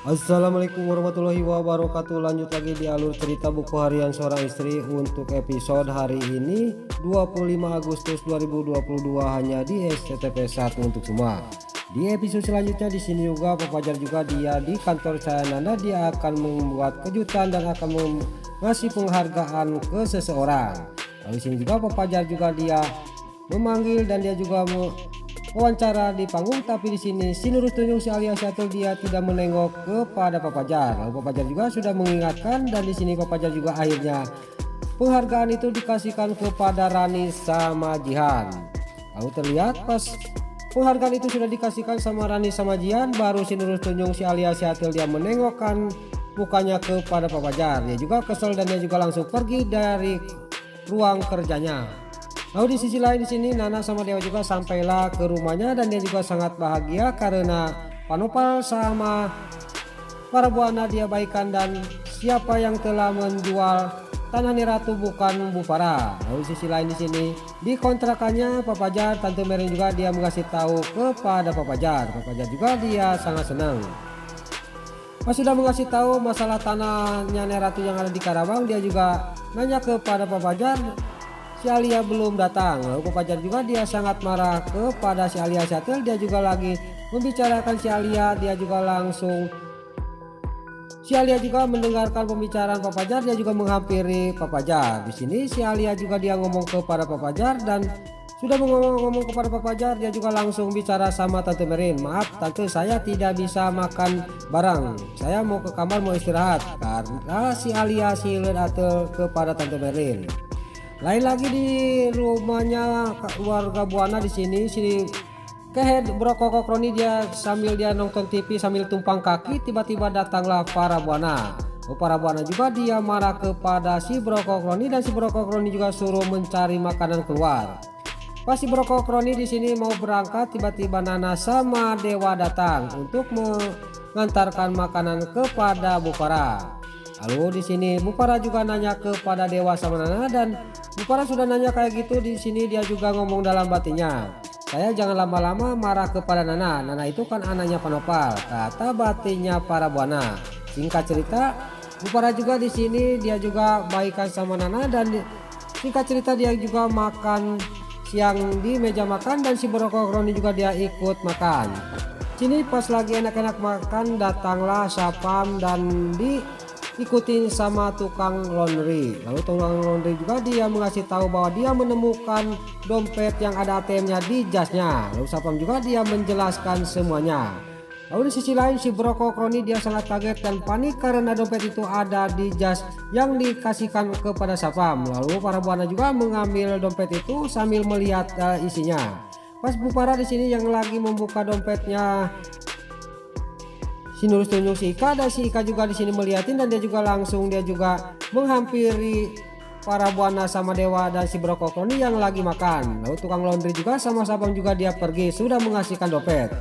Assalamualaikum warahmatullahi wabarakatuh. Lanjut lagi di alur cerita buku harian seorang istri untuk episode hari ini 25 Agustus 2022 hanya di SCTP 1 untuk semua. Di episode selanjutnya di sini juga Papajar juga dia di kantor saya Nanda, dia akan membuat kejutan dan akan ngasih penghargaan ke seseorang. Lalu sini juga Papajar juga dia memanggil dan dia juga wawancara di panggung, tapi di sini si Nurul Tunjung si alias Syatul dia tidak menengok kepada Papajar. Lalu Papajar juga sudah mengingatkan dan di sini Papajar juga akhirnya penghargaan itu dikasihkan kepada Rani sama Jihan. Lalu terlihat pas penghargaan itu sudah dikasihkan sama Rani sama Jihan, baru si Nurul Tunjung si alias Syatul dia menengokkan mukanya kepada Papajar. Dia juga kesel dan dia juga langsung pergi dari ruang kerjanya. Lalu di sisi lain di sini Nana sama Dewa juga sampailah ke rumahnya dan dia juga sangat bahagia karena Panopal sama para buana dia baikan dan siapa yang telah menjual tanah Niratu bukan Bu Farah. Lalu di sisi lain di sini di kontrakannya Papajar, Tante Meren juga dia mengasih tahu kepada Papajar. Papajar juga dia sangat senang. Pas sudah mengasih tahu masalah tanahnya Niratu yang ada di Karawang, dia juga nanya kepada Papajar. Si Alia belum datang. Lalu Papajar juga dia sangat marah kepada si Alia Syatul. Dia juga lagi membicarakan si Alia. Dia juga langsung si Alia juga mendengarkan pembicaraan Papajar. Dia juga menghampiri Papajar. Di sini si Alia juga dia ngomong kepada Papajar dan sudah ngomong kepada Papajar. Dia juga langsung bicara sama Tante Merin. Maaf Tante, saya tidak bisa makan bareng. Saya mau ke kamar mau istirahat. Karena si Alia si Atul kepada Tante Merin. Lain lagi di rumahnya warga buana di sini si Kehed Brokoko Kroni dia sambil dia nonton TV sambil tumpang kaki, tiba-tiba datanglah para buana. Para buana juga dia marah kepada si Brokoko Kroni dan si Brokoko Kroni juga suruh mencari makanan keluar. Pas si Brokoko Kroni di sini mau berangkat, tiba-tiba Nana sama Dewa datang untuk mengantarkan makanan kepada Bu Farah. Lalu di sini Bu Farah juga nanya kepada Dewa sama Nana dan Bu Farah sudah nanya kayak gitu. Di sini dia juga ngomong dalam batinnya, saya jangan lama-lama marah kepada Nana. Nana itu kan anaknya Panopal, kata batinnya para buana. Singkat cerita, Bu Farah juga di sini dia juga baikan sama Nana dan singkat cerita dia juga makan siang di meja makan dan si Brokoko Kroni juga dia ikut makan. Sini pas lagi enak-enak makan datanglah Sapam dan diikutin sama tukang laundry. Lalu tukang laundry juga dia mengasih tahu bahwa dia menemukan dompet yang ada ATM-nya di jasnya. Lalu Sapam juga dia menjelaskan semuanya. Lalu di sisi lain si Brokoko Kroni dia sangat kaget dan panik karena dompet itu ada di jas yang dikasihkan kepada Sapam. Lalu para buana juga mengambil dompet itu sambil melihat isinya. Pas Bu Farah di sini yang lagi membuka dompetnya si Nurul Tunjung si Ika, dan si Ika juga di sini melihatin dan dia juga langsung dia juga menghampiri para buana sama Dewa dan si Brokoko Kroni yang lagi makan. Lalu tukang laundry juga sama Sabang juga dia pergi sudah mengasihkan dompet.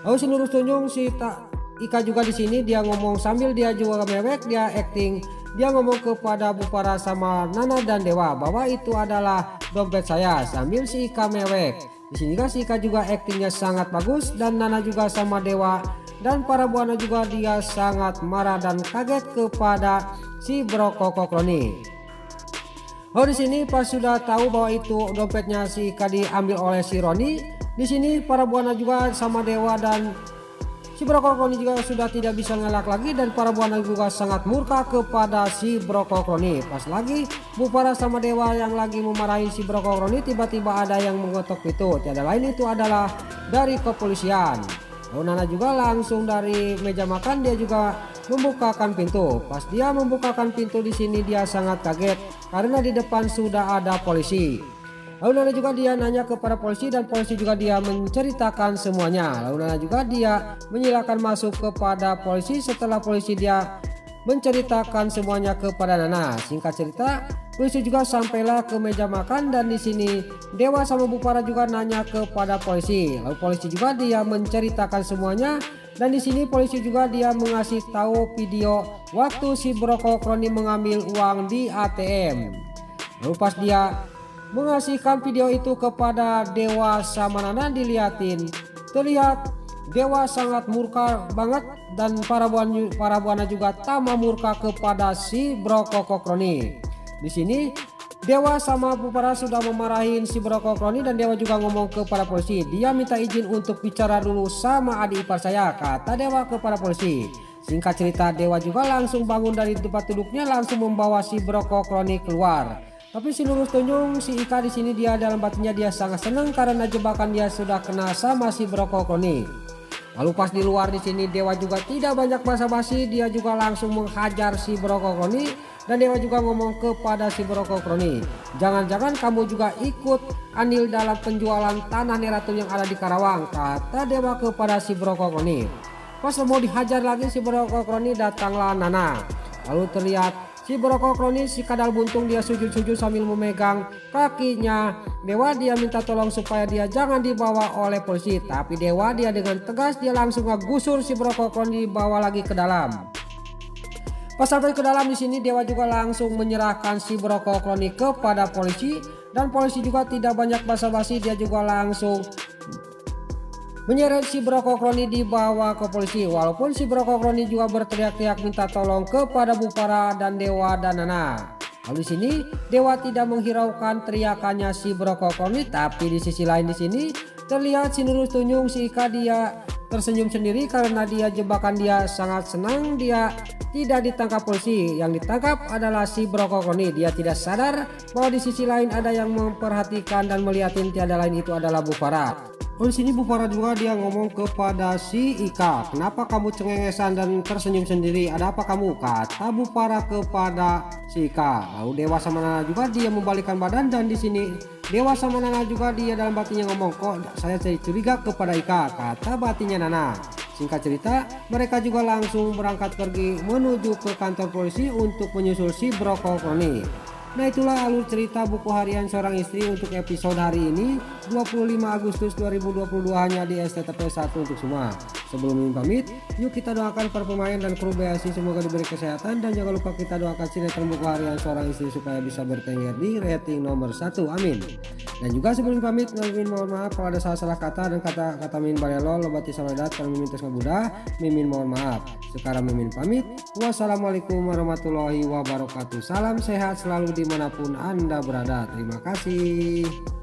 Lalu si Nurul Tunjung si Ika juga di sini dia ngomong sambil dia juga mewek, dia acting, dia ngomong kepada Bu Farah sama Nana dan Dewa bahwa itu adalah dompet saya sambil si Ika mewek. Di sini kan si Ika juga actingnya sangat bagus dan Nana juga sama Dewa dan para buana juga dia sangat marah dan kaget kepada si Brokoko Kroni. Oh di sini pas sudah tahu bahwa itu dompetnya si Ika diambil oleh si Roni, di sini para buana juga sama Dewa dan si Brokoko Kroni juga sudah tidak bisa ngelak lagi dan para buana juga sangat murka kepada si Brokoko Kroni. Pas lagi Bu Farah sama Dewa yang lagi memarahi si Brokoko Kroni, tiba-tiba ada yang mengetok pintu. Tiada lain itu adalah dari kepolisian. Lalu Nana juga langsung dari meja makan dia juga membukakan pintu. Pas dia membukakan pintu di sini dia sangat kaget karena di depan sudah ada polisi. Lalu Nana juga dia nanya kepada polisi dan polisi juga dia menceritakan semuanya. Lalu Nana juga dia menyilakan masuk kepada polisi. Setelah polisi dia menceritakan semuanya kepada Nana. Singkat cerita, polisi juga sampailah ke meja makan dan di sini Dewa sama Bu Farah juga nanya kepada polisi. Lalu polisi juga dia menceritakan semuanya dan di sini polisi juga dia mengasih tahu video waktu si Brokoko Kroni mengambil uang di ATM. Lalu pas dia mengasihkan video itu kepada Dewa sama Nana dilihatin, terlihat Dewa sangat murka banget dan para buana juga tama murka kepada si Brokokroni. Di sini Dewa sama Bupara sudah memarahin si Brokokroni dan Dewa juga ngomong kepada polisi. Dia minta izin untuk bicara dulu sama adik ipar saya, kata Dewa kepada polisi. Singkat cerita, Dewa juga langsung bangun dari tempat duduknya, langsung membawa si Brokokroni keluar. Tapi si Lurus Tunjung, si Ika di sini dia dalam batinnya dia sangat senang karena jebakan dia sudah kena sama si Brokokroni. Lalu pas di luar di sini Dewa juga tidak banyak basa-basi, dia juga langsung menghajar si Brokokroni dan Dewa juga ngomong kepada si Brokokroni, jangan-jangan kamu juga ikut andil dalam penjualan tanah Neratul yang ada di Karawang, kata Dewa kepada si Brokokroni. Pas mau dihajar lagi si Brokokroni, datanglah Nana. Lalu terlihat si Brokokroni si kadal buntung dia sujud-sujud sambil memegang kakinya Dewa. Dia minta tolong supaya dia jangan dibawa oleh polisi, tapi Dewa dia dengan tegas dia langsung ngegusur si Brokokroni dibawa lagi ke dalam. Pas sampai ke dalam di sini Dewa juga langsung menyerahkan si Brokokroni kepada polisi dan polisi juga tidak banyak basa-basi, dia juga langsung menyeret si Brokokroni dibawa ke polisi. Walaupun si Brokokroni juga berteriak-teriak minta tolong kepada Bupara dan Dewa dan Nana. Lalu di sini Dewa tidak menghiraukan teriakannya si Brokokroni, tapi di sisi lain di sini terlihat si Lurus Tunjung si Ika dia tersenyum sendiri karena dia jebakan dia sangat senang dia tidak ditangkap polisi. Yang ditangkap adalah si Brokokroni. Dia tidak sadar bahwa di sisi lain ada yang memperhatikan dan melihatin, tiada lain itu adalah Bupara. Oh, di sini Bupara juga dia ngomong kepada si Ika, kenapa kamu cengengesan dan tersenyum sendiri, ada apa kamu, kata Bupara kepada si Ika. Lalu Dewa sama Nana juga dia membalikkan badan dan di sini Dewa sama Nana juga dia dalam batinnya ngomong, kok saya curiga kepada Ika, kata batinnya Nana. Singkat cerita, mereka juga langsung berangkat pergi menuju ke kantor polisi untuk menyusul si Brokokroni. Nah, itulah alur cerita buku harian seorang istri untuk episode hari ini 25 Agustus 2022 hanya di STTP 1 untuk semua. Sebelum Mimin pamit, yuk kita doakan para pemain dan kru BSI semoga diberi kesehatan, dan jangan lupa kita doakan sinetron buku harian seorang istri supaya bisa bertengger di rating nomor 1, amin. Dan juga sebelum pamit, Mimin mohon maaf kalau ada salah-salah kata dan kata-kata Mimin barelo lobati saladat kalau Mimin tes ngabudah, Mimin mohon maaf. Sekarang Mimin pamit, wassalamualaikum warahmatullahi wabarakatuh. Salam sehat selalu dimanapun Anda berada. Terima kasih.